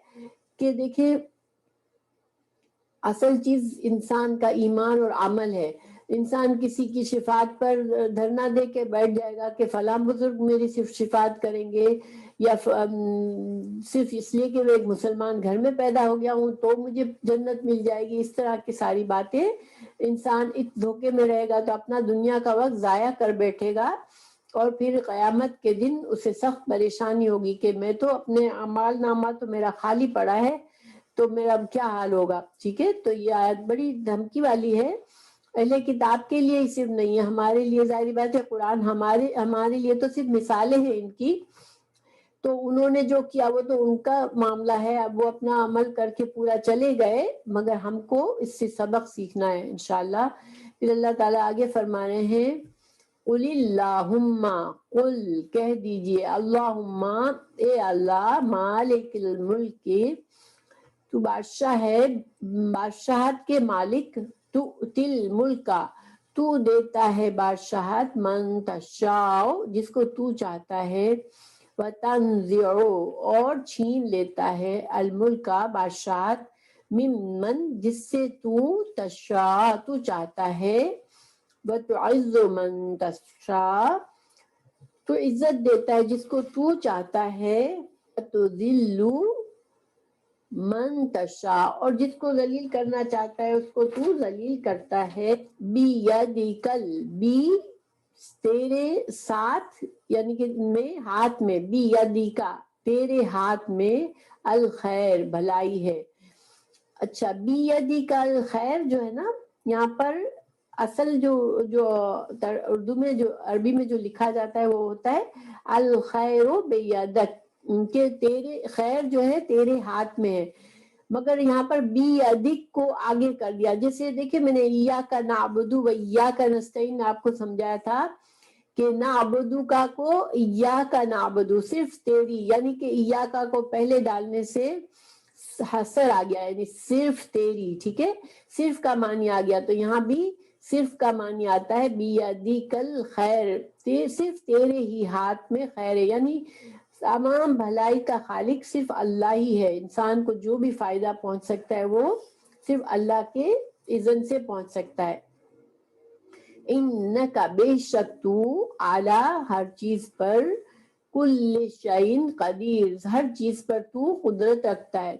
A: کہ دیکھیں اصل چیز انسان کا ایمان اور عمل ہے۔ انسان کسی کی شفاعت پر دھرنا دے کے بیٹھ جائے گا کہ فلاں بزرگ میری صرف شفاعت کریں گے، یا صرف اس لیے کہ میں ایک مسلمان گھر میں پیدا ہو گیا ہوں تو مجھے جنت مل جائے گی، اس طرح کی ساری باتیں انسان اس دھوکے میں رہے گا تو اپنا دنیا کا وقت ضائع کر بیٹھے گا، اور پھر قیامت کے دن اسے سخت پریشانی ہوگی کہ میں تو اپنے اعمال نامہ تو میرا خالی پڑا ہے، تو میرا کیا حال ہوگا۔ ٹھیک ہے، تو یہ آیت بڑی دھمکی والی ہے، اہل کتاب کے لیے ہی صرف نہیں ہے، ہمارے لیے ظاہری بات ہے قرآن ہمارے لیے تو صرف مثالیں ہیں ان کی۔ تو انہوں نے جو کیا وہ تو ان کا معاملہ ہے، اب وہ اپنا عمل کر کے پورا چلے گئے، مگر ہم کو اس سے سبق سیکھنا ہے انشاءاللہ۔ پھر اللہ تعالیٰ آگے فرما رہے ہیں قل اللہم، قل کہہ دیجئے، اللہم اے اللہ، مالک الملک تو بادشاہ ہے، بادشاہت کے مالک، تو تل ملک کا تو دیتا ہے بادشاہت، من تشاء جس کو تو چاہتا ہے، وتنزع اور چھین لیتا ہے، الملک کا بادشاہت، ممن جس سے تو تشاء تو چاہتا ہے، وتعز من تشاء تو عزت دیتا ہے جس کو تو چاہتا ہے، وتذل من تشاء اور جس کو ذلیل کرنا چاہتا ہے اس کو تو ذلیل کرتا ہے، بیدکل بی تیرے ساتھ، یعنی کہ میں ہاتھ میں، بیدکا تیرے ہاتھ میں، الخیر بھلائی ہے۔ اچھا، بیدکا الخیر جو ہے نا، یہاں پر اصل جو اردو میں جو عربی میں جو لکھا جاتا ہے وہ ہوتا ہے الخیر بیدک، کہ تیرے خیر جو ہے تیرے ہاتھ میں ہے، مگر یہاں پر بی ادک کو آگے کر دیا۔ جیسے دیکھیں میں نے ایاک نعبد و ایاک نستعین آپ کو سمجھایا تھا کہ نعبد کا کو ایاک نعبد صرف تیری، یعنی کہ ایاک کو پہلے ڈالنے سے حصر آ گیا، یعنی صرف تیری، ٹھیک ہے، صرف کا معنی آ گیا، تو یہاں بھی صرف کا معنی آتا ہے بیدک الخیر، صرف تیرے ہی ہاتھ میں خیر ہے، یعنی تمام بھلائی کا خالق صرف اللہ ہی ہے، انسان کو جو بھی فائدہ پہنچ سکتا ہے وہ صرف اللہ کے اذن سے پہنچ سکتا ہے۔ انکا بے شک تو اعلی ہر چیز پر، کل شیء قدیر ہر چیز پر تو قدرت رکھتا ہے۔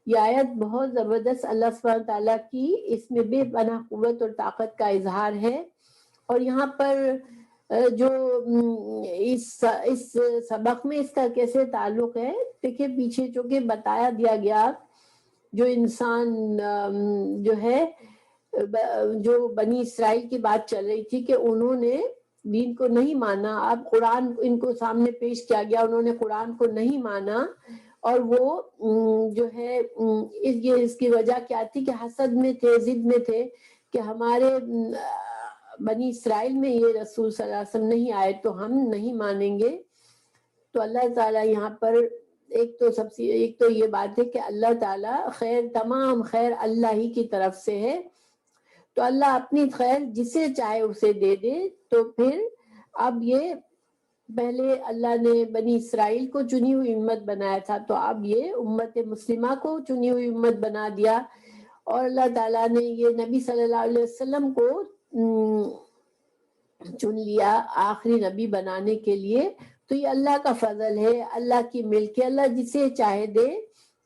A: یہ آیت بہت زبردست اللہ سبحانہ تعالیٰ کی اس میں بے پناہ قوت اور طاقت کا اظہار ہے، اور یہاں پر جو اس سبق میں اس کا کیسے تعلق ہے دیکھیں، پیچھے چونکہ بتایا دیا گیا جو انسان جو ہے جو بنی اسرائیل کی بات چل رہی تھی کہ انہوں نے دین کو نہیں مانا، اب قرآن ان کو سامنے پیش کیا گیا، انہوں نے قرآن کو نہیں مانا، اور وہ جو ہے اس کی وجہ کیا تھی کہ حسد میں تھے، ضد میں تھے کہ ہمارے بنی اسرائیل میں یہ رسول صلی اللہ علیہ وسلم نہیں آئے تو ہم نہیں مانیں گے۔ تو اللہ تعالیٰ یہاں پر ایک تو یہ بات ہے کہ اللہ تعالیٰ خیر، تمام خیر اللہ ہی کی طرف سے ہے، تو اللہ اپنی خیر جسے چاہے اسے دے دے۔ تو پھر اب یہ پہلے اللہ نے بنی اسرائیل کو چنی ہوئی امت بنایا تھا، تو اب یہ امت مسلمہ کو چنی ہوئی امت بنا دیا، اور اللہ تعالیٰ نے یہ نبی صلی اللہ علیہ وسلم کو چن لیا آخری نبی بنانے کے لیے۔ تو یہ اللہ کا فضل ہے، اللہ کی ملک ہے، اللہ جسے چاہے دے،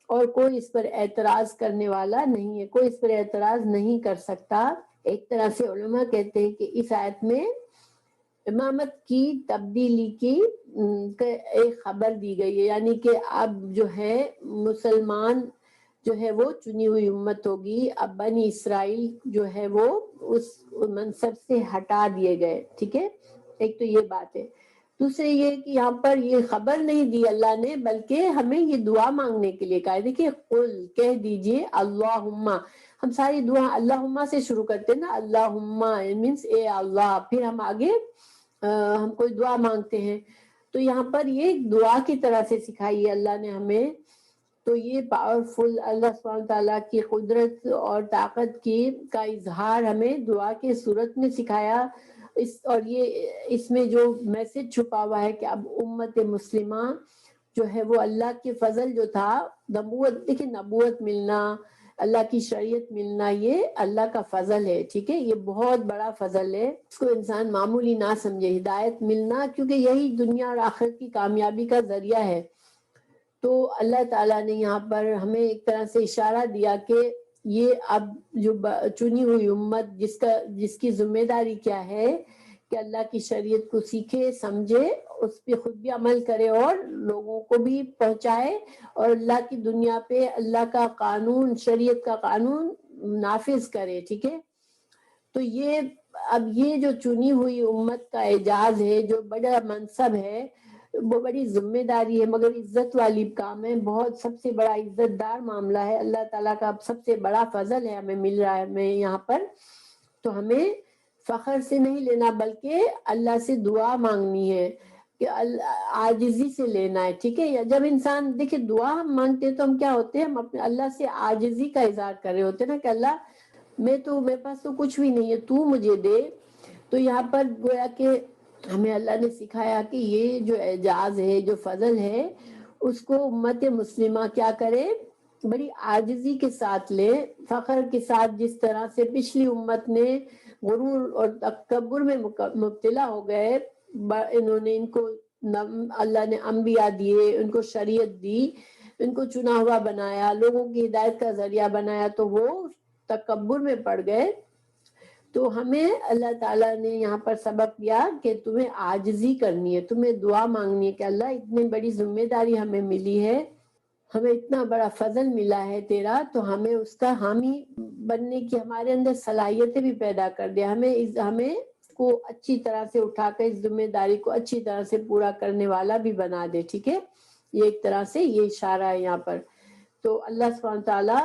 A: اور کوئی اس پر اعتراض کرنے والا نہیں ہے، کوئی اس پر اعتراض نہیں کر سکتا۔ ایک طرح سے علماء کہتے ہیں کہ اس آیت میں امامت کی تبدیلی کی ایک خبر دی گئی ہے، یعنی کہ اب جو ہے مسلمان جو ہے وہ چنی ہوئی امت ہوگی، اب بنی اسرائیل جو ہے وہ اس منصب سے ہٹا دیے گئے، ٹھیک ہے، ایک تو یہ بات ہے۔ دوسرے یہ کہ یہاں پر یہ خبر نہیں دی اللہ نے، بلکہ ہمیں یہ دعا مانگنے کے لیے کہا ہے۔ دیکھیے قل کہہ دیجئے، اللہم، ہم ساری دعا اللہم سے شروع کرتے ہیں نا، اللہم مینس اے اللہ، پھر ہم آگے ہم کوئی دعا مانگتے ہیں، تو یہاں پر یہ دعا کی طرح سے سکھائی ہے اللہ نے ہمیں۔ تو یہ پاورفل اللہ سبحانہ تعالیٰ کی قدرت اور طاقت کا اظہار ہمیں دعا کے صورت میں سکھایا، اور یہ اس میں جو میسج چھپا ہوا ہے کہ اب امت مسلمہ جو ہے وہ اللہ کے فضل جو تھا، نبوت، دیکھیں نبوت ملنا، اللہ کی شریعت ملنا، یہ اللہ کا فضل ہے، ٹھیک ہے، یہ بہت بڑا فضل ہے، اس کو انسان معمولی نہ سمجھے۔ ہدایت ملنا کیونکہ یہی دنیا اور آخرت کی کامیابی کا ذریعہ ہے، تو اللہ تعالیٰ نے یہاں پر ہمیں ایک طرح سے اشارہ دیا کہ یہ اب جو چنی ہوئی امت جس کی ذمہ داری کیا ہے کہ اللہ کی شریعت کو سیکھے، سمجھے، اس پہ خود بھی عمل کرے اور لوگوں کو بھی پہنچائے، اور اللہ کی دنیا پہ اللہ کا قانون، شریعت کا قانون نافذ کرے، ٹھیک ہے۔ تو اب یہ جو چنی ہوئی امت کا اعجاز ہے، جو بڑا منصب ہے، وہ بڑی ذمہ داری ہے مگر عزت والی کام ہے، بہت سب سے بڑا عزت دار معاملہ ہے، اللہ تعالیٰ کا سب سے بڑا فضل ہے ہمیں مل رہا ہے ہمیں یہاں پر. تو ہمیں فخر سے نہیں لینا بلکہ اللہ سے دعا مانگنی ہے کہ عاجزی سے لینا ہے. ٹھیک ہے، جب انسان دیکھیں دعا ہم مانگتے ہیں تو ہم کیا ہوتے ہیں، ہم اپنے اللہ سے عاجزی کا اظہار کر رہے ہوتے ہیں نا کہ اللہ میرے پاس تو کچھ بھی نہیں ہے، تو مجھے دے. تو یہاں پر گویا کہ ہمیں اللہ نے سکھایا کہ یہ جو اعجاز ہے، جو فضل ہے، اس کو امت مسلمہ کیا کرے، بڑی عاجزی کے ساتھ لے، فخر کے ساتھ. جس طرح سے پچھلی امت نے غرور اور تکبر میں مبتلا ہو گئے، انہوں نے ان کو اللہ نے انبیاء دیے، ان کو شریعت دی، ان کو چنا ہوا بنایا، لوگوں کی ہدایت کا ذریعہ بنایا، تو وہ تکبر میں پڑ گئے. تو ہمیں اللہ تعالیٰ نے یہاں پر سبق دیا کہ تمہیں عاجزی کرنی ہے، تمہیں دعا مانگنی ہے کہ اللہ اتنی بڑی ذمہ داری ہمیں ملی ہے، ہمیں اتنا بڑا فضل ملا ہے تیرا، تو ہمیں اس کا حامی بننے کی ہمارے اندر صلاحیتیں بھی پیدا کر دیا. ہمیں کو اچھی طرح سے اٹھا کر اس ذمہ داری کو اچھی طرح سے پورا کرنے والا بھی بنا دے. ٹھیک ہے، یہ ایک طرح سے یہ اشارہ ہے یہاں پر. تو اللہ سبحانہ تعالیٰ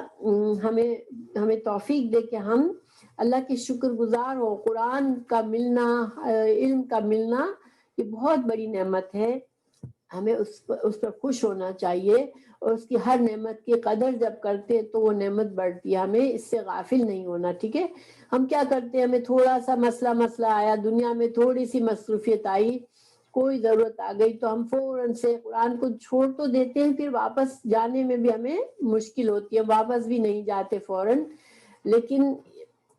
A: ہمیں توفیق دے کہ ہم اللہ کی شکر گزار ہو. قرآن کا ملنا، علم کا ملنا، یہ بہت بڑی نعمت ہے، ہمیں اس پر خوش ہونا چاہیے، اور اس کی ہر نعمت کی قدر جب کرتے تو وہ نعمت بڑھتی ہے، ہمیں اس سے غافل نہیں ہونا. ٹھیک ہے، ہم کیا کرتے ہیں، ہمیں تھوڑا سا مسئلہ آیا، دنیا میں تھوڑی سی مصروفیت آئی، کوئی ضرورت آ گئی، تو ہم فوراً سے قرآن کو چھوڑ تو دیتے ہیں، پھر واپس جانے میں بھی ہمیں مشکل ہوتی ہے، واپس بھی نہیں جاتے فوراً. لیکن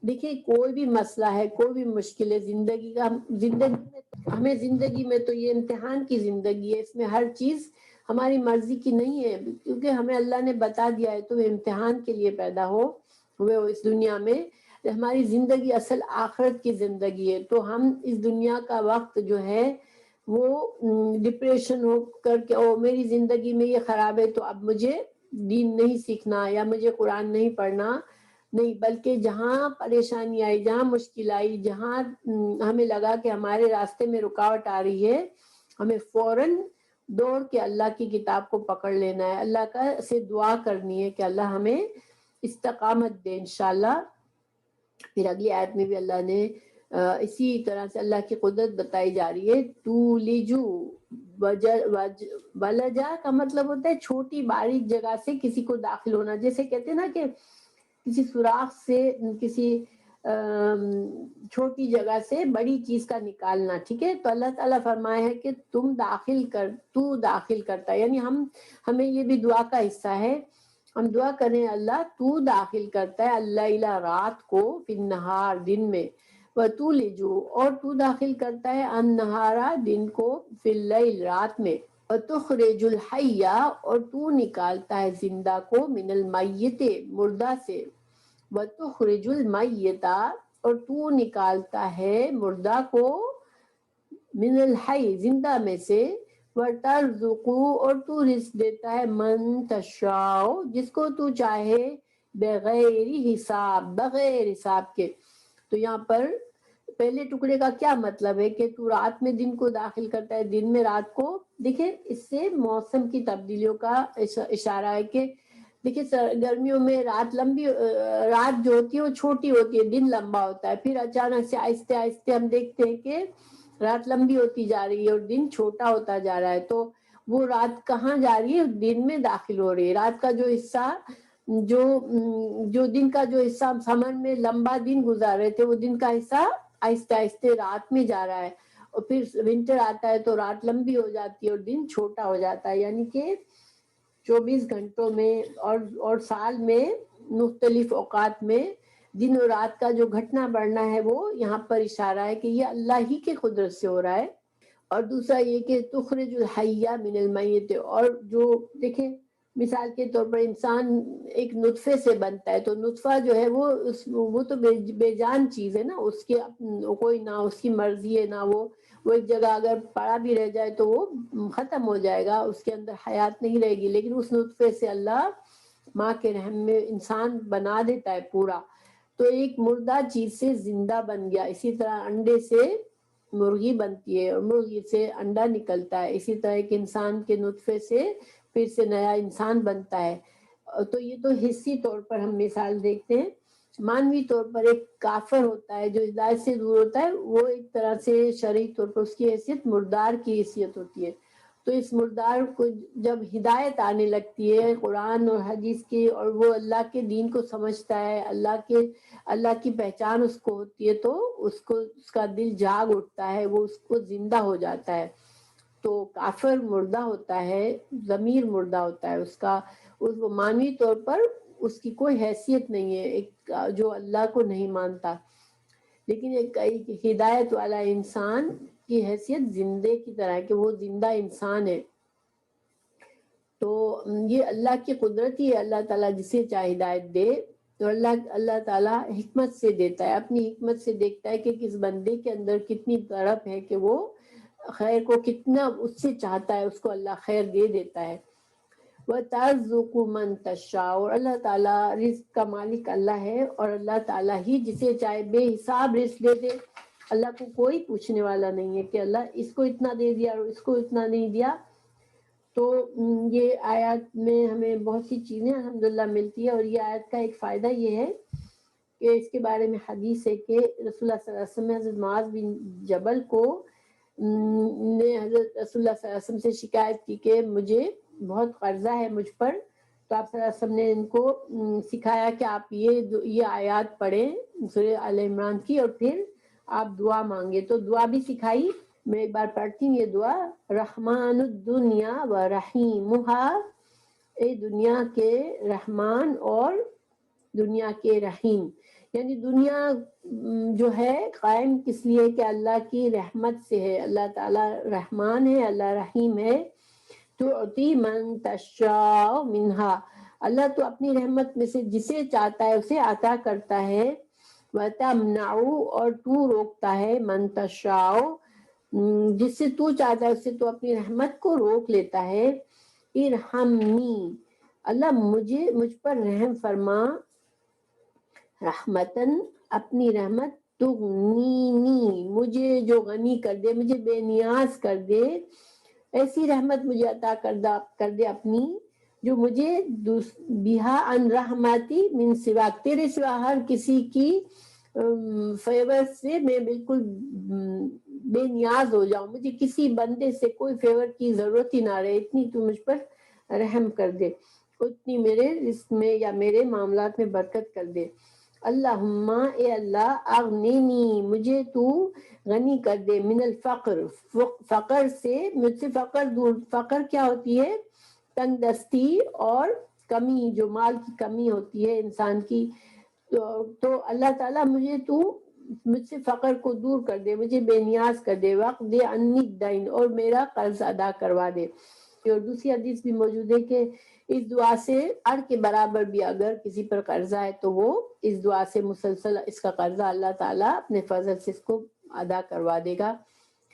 A: دیکھیے کوئی بھی مسئلہ ہے، کوئی بھی مشکل ہے زندگی کا، زندگی میں تو یہ امتحان کی زندگی ہے، اس میں ہر چیز ہماری مرضی کی نہیں ہے، کیونکہ ہمیں اللہ نے بتا دیا ہے تم امتحان کے لیے پیدا ہوئے ہو اس دنیا میں. ہماری زندگی اصل آخرت کی زندگی ہے، تو ہم اس دنیا کا وقت جو ہے وہ ڈپریشن ہو کر کے میری زندگی میں یہ خراب ہے تو اب مجھے دین نہیں سیکھنا یا مجھے قرآن نہیں پڑھنا، نہیں، بلکہ جہاں پریشانی آئی، جہاں مشکل آئی، جہاں ہمیں لگا کہ ہمارے راستے میں رکاوٹ آ رہی ہے، ہمیں فوراً دوڑ کے اللہ کی کتاب کو پکڑ لینا ہے، اللہ کا سے دعا کرنی ہے کہ اللہ ہمیں استقامت دے انشاءاللہ. پھر اگلی آیت میں بھی اللہ نے اسی طرح سے اللہ کی قدرت بتائی جا رہی ہے. تولیجو ولجا کا مطلب ہوتا ہے چھوٹی باریک جگہ سے کسی کو داخل ہونا، جیسے کہتے ہیں نا کہ کسی سوراخ سے، کسی چھوٹی جگہ سے بڑی چیز کا نکالنا. ٹھیک ہے، تو اللہ تعالیٰ فرمایا ہے کہ تو داخل کرتا ہے، یعنی ہمیں یہ بھی دعا کا حصہ ہے، ہم دعا کریں اللہ تو داخل کرتا ہے اللیل رات کو، فی النہار دن میں، وتولجو اور تو داخل کرتا ہے النہارا دن کو، فی اللیل رات میں، وتخرج الحی اور تو نکالتا ہے زندہ کو، من المیت مردہ سے، وتخرج المیت اور تو نکالتا ہے مردہ کو، من الحی زندہ میں سے، وترزقو اور تو رزق دیتا ہے من تشاء جس کو تو چاہے، بغیر حساب کے. تو یہاں پر پہلے ٹکڑے کا کیا مطلب ہے کہ تو رات میں دن کو داخل کرتا ہے، دن میں رات کو. دیکھیں اس سے موسم کی تبدیلیوں کا اشارہ ہے کہ دیکھیں گرمیوں میں رات جو ہوتی ہے وہ چھوٹی ہوتی ہے، دن لمبا ہوتا ہے، پھر اچانک سے آہستہ آہستہ ہم دیکھتے ہیں کہ رات لمبی ہوتی جا رہی ہے اور دن چھوٹا ہوتا جا رہا ہے. تو وہ رات کہاں جا رہی ہے، دن میں داخل ہو رہی ہے. رات کا جو حصہ، جو دن کا جو حصہ سمر میں لمبا دن گزار رہے تھے، وہ دن کا حصہ آہستہ آہستہ رات میں جا رہا ہے، اور پھر ونٹر آتا ہے تو رات لمبی ہو جاتی ہے اور دن چھوٹا ہو جاتا ہے. یعنی کہ 24 گھنٹوں میں اور سال میں مختلف اوقات میں دن اور رات کا جو گھٹنا بڑھنا ہے وہ یہاں پر اشارہ ہے کہ یہ اللہ ہی کے قدرت سے ہو رہا ہے. اور دوسرا یہ کہ تخرج الحی من المیت، اور جو دیکھیں مثال کے طور پر انسان ایک نطفے سے بنتا ہے، تو نطفہ جو ہے وہ تو بے جان چیز ہے نا، اس کے کوئی نہ اس کی مرضی ہے نہ وہ ایک جگہ اگر پڑا بھی رہ جائے تو وہ ختم ہو جائے گا، اس کے اندر حیات نہیں رہے گی. لیکن اس نطفے سے اللہ ماں کے رحم میں انسان بنا دیتا ہے پورا، تو ایک مردہ چیز سے زندہ بن گیا. اسی طرح انڈے سے مرغی بنتی ہے اور مرغی سے انڈا نکلتا ہے، اسی طرح ایک انسان کے نطفے سے پھر سے نیا انسان بنتا ہے. تو یہ تو حصی طور پر ہم مثال دیکھتے ہیں. مانوی طور پر ایک کافر ہوتا ہے جو ہدایت سے دور ہوتا ہے، وہ ایک طرح سے شرعی طور پر اس کی حیثیت مردار کی حیثیت ہوتی ہے. تو اس مردار کو جب ہدایت آنے لگتی ہے قرآن اور حدیث کی، اور وہ اللہ کے دین کو سمجھتا ہے، اللہ کی پہچان اس کو ہوتی ہے، تو اس کا دل جاگ اٹھتا ہے، وہ اس کو زندہ ہو جاتا ہے. تو کافر مردہ ہوتا ہے، ضمیر مردہ ہوتا ہے اس کا، وہ مانوی طور پر اس کی کوئی حیثیت نہیں ہے، ایک جو اللہ کو نہیں مانتا. لیکن ایک ہدایت والا انسان کی حیثیت زندے کی طرح ہے کہ وہ زندہ انسان ہے. تو یہ اللہ کی قدرت ہی ہے، اللہ تعالیٰ جسے چاہے ہدایت دے. تو اللہ تعالیٰ حکمت سے دیتا ہے، اپنی حکمت سے دیکھتا ہے کہ کس بندے کے اندر کتنی طرف ہے کہ وہ خیر کو کتنا اس سے چاہتا ہے، اس کو اللہ خیر دے دیتا ہے. وَتَرْزُقُ مَن تَشَاءُ، اور اللہ تعالیٰ رزق کا مالک اللہ ہے، اور اللہ تعالیٰ ہی جسے چاہے بے حساب رزق دے دے. اللہ کو کوئی پوچھنے والا نہیں ہے کہ اللہ اس کو اتنا دے دیا اور اس کو اتنا نہیں دیا. تو یہ آیات میں ہمیں بہت سی چیزیں الحمدللہ ملتی ہے. اور یہ آیت کا ایک فائدہ یہ ہے کہ اس کے بارے میں حدیث ہے کہ رسول اللہ صلی اللہ علیہ وسلم نے حضرت معاذ بن جبل کو نے حضرت رسول اللہ صلی اللہ علیہ وسلم سے شکایت کی کہ مجھے بہت قرضہ ہے مجھ پر. تو آپ صلی اللہ علیہ وسلم نے ان کو سکھایا کہ آپ یہ آیات پڑھیں سورہ آل عمران کی، اور پھر آپ دعا مانگے. تو دعا بھی سکھائی. میں ایک بار پڑھتی ہوں یہ دعا: رحمان الدنیا و رحیمہا، اے دنیا کے رحمان اور دنیا کے رحیم. یعنی دنیا جو ہے قائم کس لیے کہ اللہ کی رحمت سے ہے. اللہ تعالیٰ رحمان ہے، اللہ رحیم ہے. تُعْطِي مَن تَشَاءُ مِنْہا، اللہ تو اپنی رحمت میں سے جسے چاہتا ہے اسے عطا کرتا ہے. وَتَمْنَعُ، اور تو روکتا ہے. مَن تَشَاءُ، جس سے تو چاہتا ہے اس سے تو اپنی رحمت کو روک لیتا ہے. ارحمنی، اللہ مجھ پر رحم فرما. رحمتن، اپنی رحمت. تغنینی، مجھے جو غنی کر دے، مجھے بے نیاز کر دے. ایسی رحمت مجھے عطا کر دے اپنی، جو مجھے بہا ان رحمتی من سواک، تیرے سوا ہر کسی کی فیور سے میں بالکل بے نیاز ہو جاؤں، مجھے کسی بندے سے کوئی فیور کی ضرورت ہی نہ رہے، اتنی تو مجھ پر رحم کر دے، اتنی میرے رزق میں یا میرے معاملات میں برکت کر دے. اللہم، اے اللہ، اغنینی، مجھے تو غنی کر دے. من الفقر، فقر سے مجھ سے فقر دور. فقر کیا ہوتی ہے؟ تنگ دستی اور کمی، جو مال کی کمی ہوتی ہے انسان کی. تو اللہ تعالیٰ مجھ سے فقر کو دور کر دے، مجھے بے نیاز کر دے. وقت عنی الدین، اور میرا قرض ادا کروا دے. اور دوسری حدیث بھی موجود ہے کہ اس دعا سے ہر کے برابر بھی اگر کسی پر قرضہ ہے تو وہ اس دعا سے مسلسل اس کا قرضہ اللہ تعالیٰ اپنے فضل سے اس کو ادا کروا دے گا.